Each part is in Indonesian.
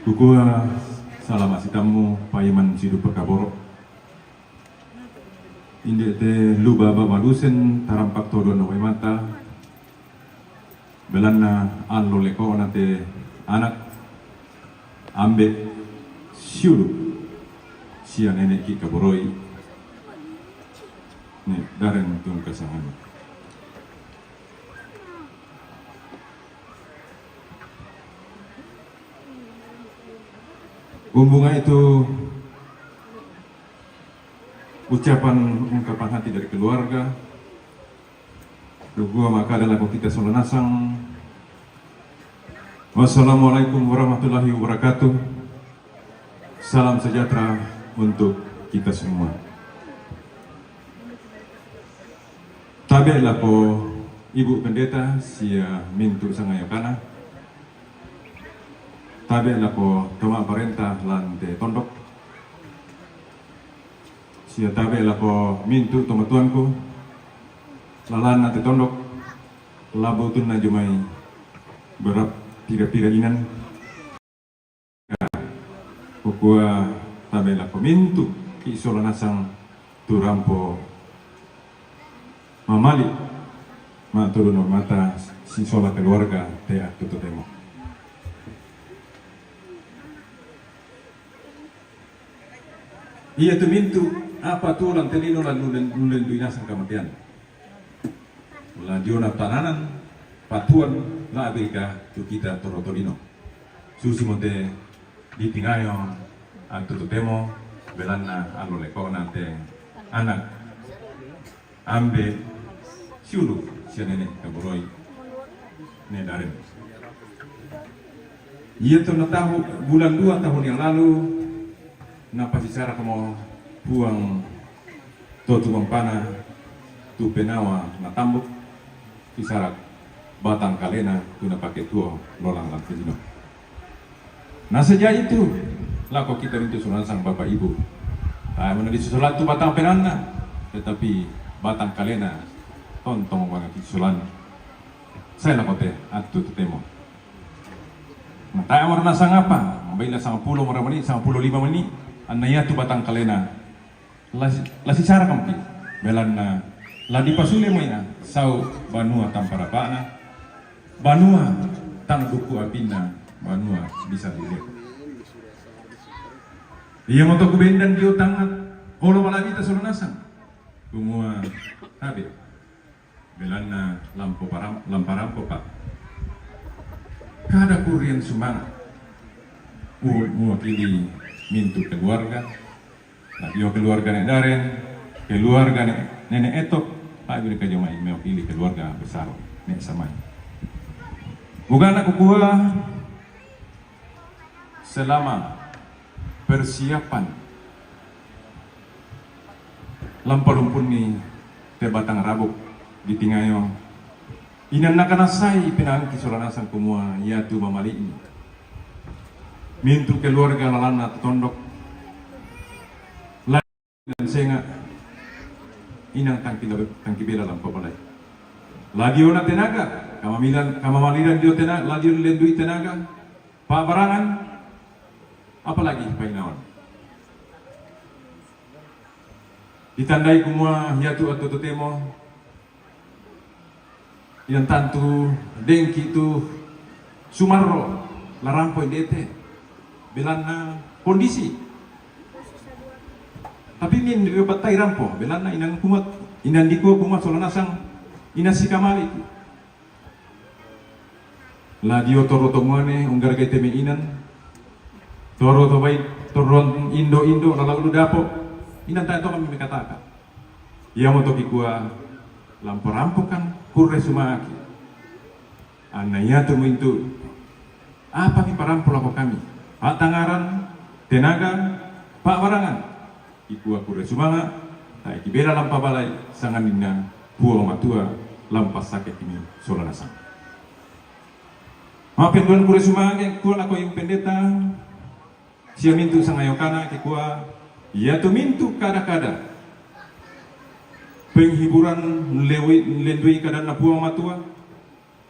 Kukua salam asitamu paiman sidu perkaboro. Inde te luba baba lusen tarampak todo na mata. Belana allo leko nate anak ambe siulu sia nenek ki kaboroi. Ne daren tung kasangan. Bunga itu ungkapan hati dari keluarga. Dua maka adalah kita solanasang. Wassalamualaikum warahmatullahi wabarakatuh. Salam sejahtera untuk kita semua. Tabelah po Ibu Pendeta sia mintu sangayakana. Tabe lako toma parenta lante tondok. Sia tabe lako mintu toma tuanku. Lalan nate tondok. Labo tun na jumai berap pira-pira inan. Kukua tabe lako mintu ki isola nasang turampo mamali ma turun mata si sola keluarga te atutu temo. Ia tu mintu apa tu orang telino lan nulen duinasan kematian. Ulah diona tananan patuan la Amerika tu kita torotolino. Susi monte di tingayo antu temo belana anu leko nante anak ambe siulu sianene kaboroi ne daren. Ia tu tahu bulan 2 tahun yang lalu napa bicara kamu buang totu mampana tu penawa na tambuk bicara batang kalena tu na pakai tuo lolang lang pejino. Nah sejak itu lako kita minta sunan sang bapak ibu. Mana disusulan tu batang penana, tetapi batang kalena tontong mga kisulan. Saya lakote atu tutemo. Nah tayo marana sang apa? Mabayla sang 10 maramani, sang 15 menit. Anaya tu batang kalena lasi cara kampi belan na ladi pasule mo ina sau banua tamparapa na banua tang duku apina banua bisa dilihat iya moto kubendan dio tangat olo malagi ta sulunasan kumua tabi belan na lamparampo pak kada kurian sumang mewakili mintu keluarga, yo keluarga nek daren, keluarga nenek etok, pak beri kajomai mewakili keluarga besar nek samai. Bukan aku kua selama persiapan lamparumpun ni te batang rabuk di tingayo. Inan nakanasai pinang kisolanasan kumua yatu mamali ini. Mintu keluarga lalana tondok dan senga inang tangki bela lampa balai ladio na tenaga kamamaliran dio tenaga ladio lendui tenaga pabarangan apalagi painawan ditandai kumua hiatu atau temo yang tantu dengki tu sumarro larampo indete belana kondisi tapi min batai rampo belana inang kumat inan diko kumat solanasang inasi kamali la dio toro tomane unggar gete me inan toro to bai toron indo lalu dapo inan ta to kami katakan ia moto kikua lampo rampo kan kurre sumaki anaya tu mintu apa ki parampo lako kami Pak Tangaran, tenaga, Pak Barangan, iku aku resumanga, tak ikibela lampa balai, sangan dina, buang matua, lampa sakit ini, solanasang. Maafin bulan kure sumanga, kual ako yung pendeta, siya mintu sangayokana, kikua, ya tu mintu kada-kada. Penghiburan lendui kada na buang matua,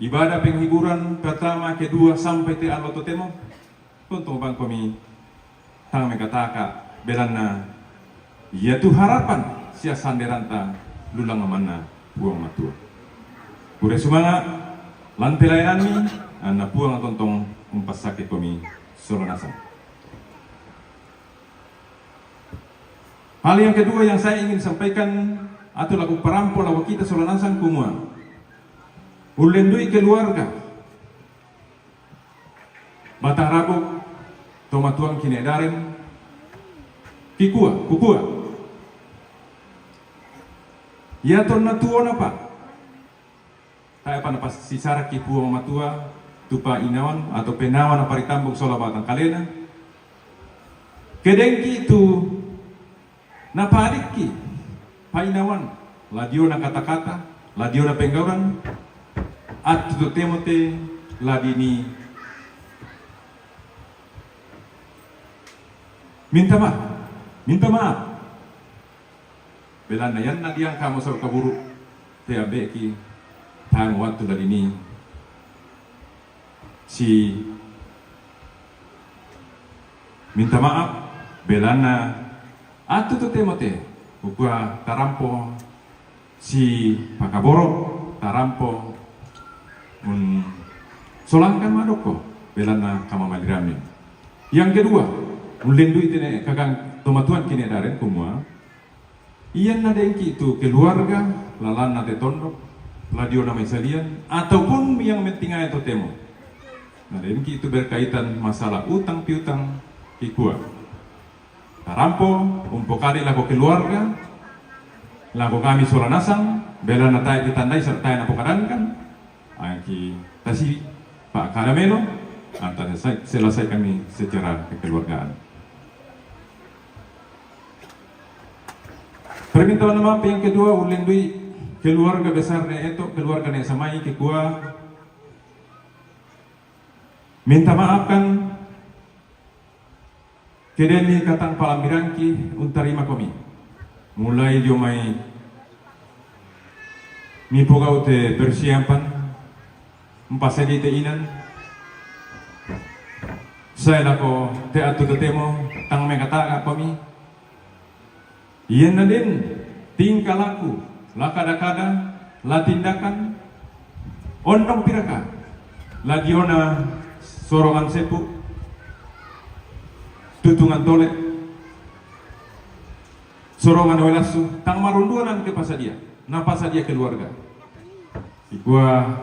ibadah penghiburan pertama, kedua, sampai te alo totemo, Tonton bang kami tang megataka belana yaitu harapan sia sanderanta lulang mana buang matua. Kure semangat lantelayan anak buang tontong umpas sakit kami Solanasan. Hal yang kedua yang saya ingin sampaikan atau lagu perampok lagu kita Solanasan kumua ulendui keluarga batang rabuk tomatuang kini daren kukua ya torna tuon apa tayo pa napas sisara kipua matua tupa inawan atau penawan apa ritambog sola batang kalena kedengki itu napariki painawan ladio na kata-kata ladio na penggauran at tutemote ladini minta maaf belan na yan na diang kamu sa kaburu TAB ki tang waktu dari ini si minta maaf belan na atu tu temote ukua tarampo si pakaboro tarampo solangkan madoko belana kama malirami. Yang kedua ulendui tene kakang tomatuan kini daren kumua iyan na dengki itu keluarga lalan na tondok ladio na salian ataupun yang mentingah itu temo na dengki itu berkaitan masalah utang piutang kikua tarampo umpokari lago keluarga lago kami Solanasan bela na tayo ditandai serta na pokadankan aki tasi Pak Karamelo antara selesai kami secara kekeluargaan. Permintaan maaf yang kedua ulendui keluarga besarnya itu keluarga yang samai kikua minta maafkan kedeni katang palamiranki untarima kami mulai jomai nipogau te persiapan empasadi te inan saya lako te atu te temo tang megata kami iyan na din tingkah laku lakada-kada la tindakan ondong piraka lagiona sorongan sepu tutungan tole sorongan welasu tang marunduan ke pasadia na pasadia keluarga gua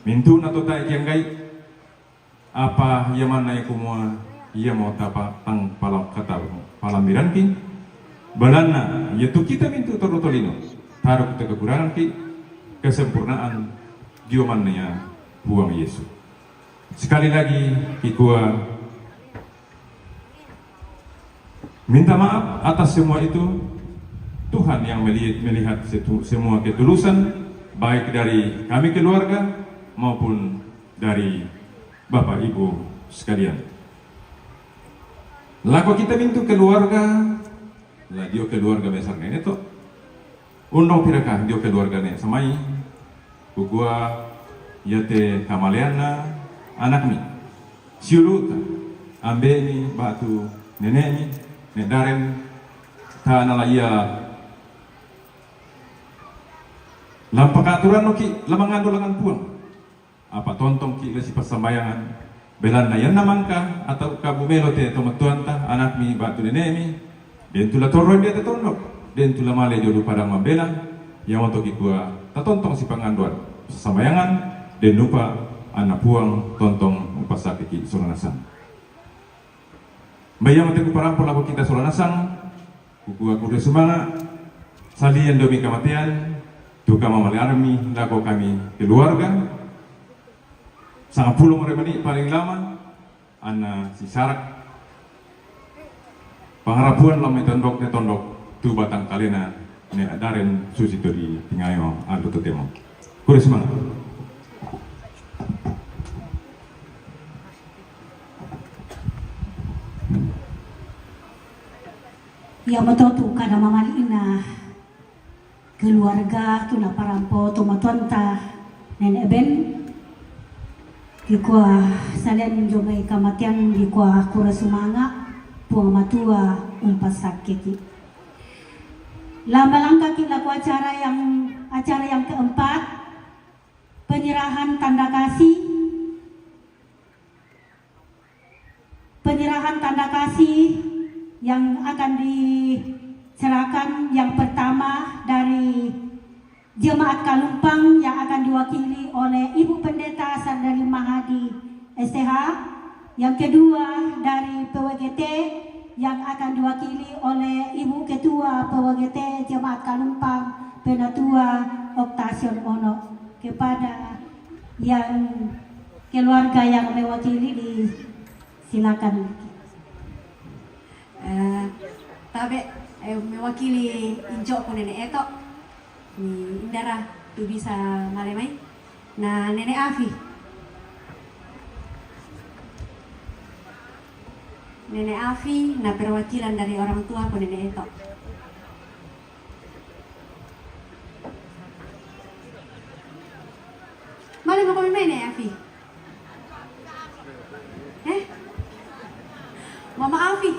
mintu na to tayo yang gay apa yaman na kumua iya mau tapa tang palamiran ki balana yaitu kita mintu torotolino taruh kita kekurangan ki kesempurnaan diomannya buang Yesus. Sekali lagi gua minta maaf atas semua itu. Tuhan yang melihat semua ketulusan baik dari kami keluarga maupun dari Bapak Ibu sekalian. Laku kita mintu keluarga, lah dia keluarga besar ini tuh. Undang piraka dia keluarga nih samai, gua yate kamaliana anak mi, siuluta, ambe ni batu nenek ni, nedaren tanah ia lampakaturan no ki lamangan dolangan puang apa tontong ki lesi pasambayangan belan na yan naman ka atau kabumelo te tomatuan ta anak mi batu nene mi den tula torron dia te tondok den tula male jodoh padang mambela yang untuk ikua tatontong si panganduan pasambayangan den lupa anak puang tontong upasake ki Solanasan bayang te kuparampol ako kita Solanasan kukua kude sumanga salian domi kematian duka mamalarmi lako kami keluarga sangat puluh menit paling lama ana si sarak pangarapuan lamai tondok tu batang kalena ne daren susi tori tingayo adu temo kure semangat. Ya matotu kada mamalina keluarga tuna parampo tumatuanta nenek ben Kikua salian jomai kamatian kikua kura sumanga puang matua umpas sakiki. Lama langkah kita ku acara yang keempat, penyerahan tanda kasih. Penyerahan tanda kasih yang akan diserahkan yang pertama dari Jemaat Kalumpang yang akan diwakili oleh Ibu Pendeta Sandali Mahadi STH. Yang kedua dari PWGT yang akan diwakili oleh Ibu Ketua PWGT Jemaat Kalumpang Penatua Oktasion Ono. Kepada yang keluarga yang mewakili disilakan. Tabe mewakili injo ko nenek eto ni Indara tu bisa malemai na nenek Afi. Nenek Afi na perwakilan dari orang tua ko nenek eto. Mali mo kami nenek Afi. Mama Afi.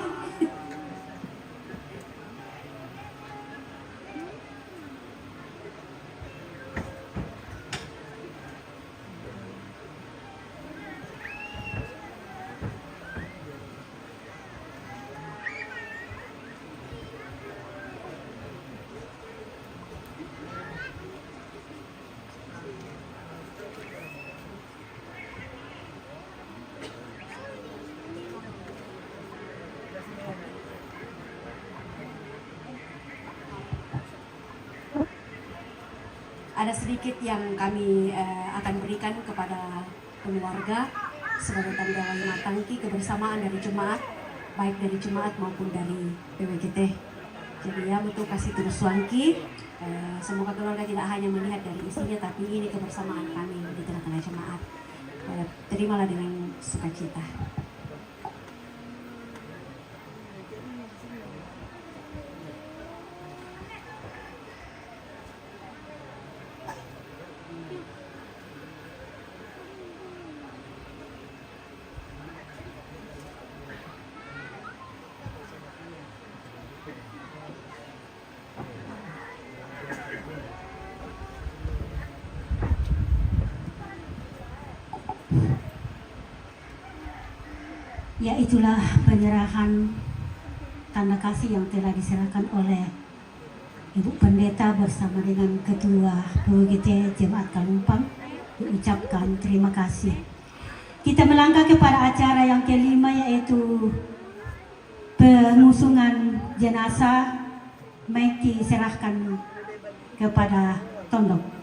Ada sedikit yang kami akan berikan kepada keluarga sebagai tanda wayang tangki kebersamaan dari jemaat, baik dari jemaat maupun dari PWGT. Jadi ya betul kasih terus wangki. Semoga keluarga tidak hanya melihat dari isinya, tapi ini kebersamaan kami di tengah-tengah jemaat. Terimalah dengan sukacita. Ya, itulah penyerahan tanda kasih yang telah diserahkan oleh Ibu Pendeta bersama dengan Ketua PWGT Jemaat Kalumpang. Diucapkan terima kasih. Kita melangkah kepada acara yang kelima, yaitu pengusungan jenazah. Baik diserahkan kepada Tondok.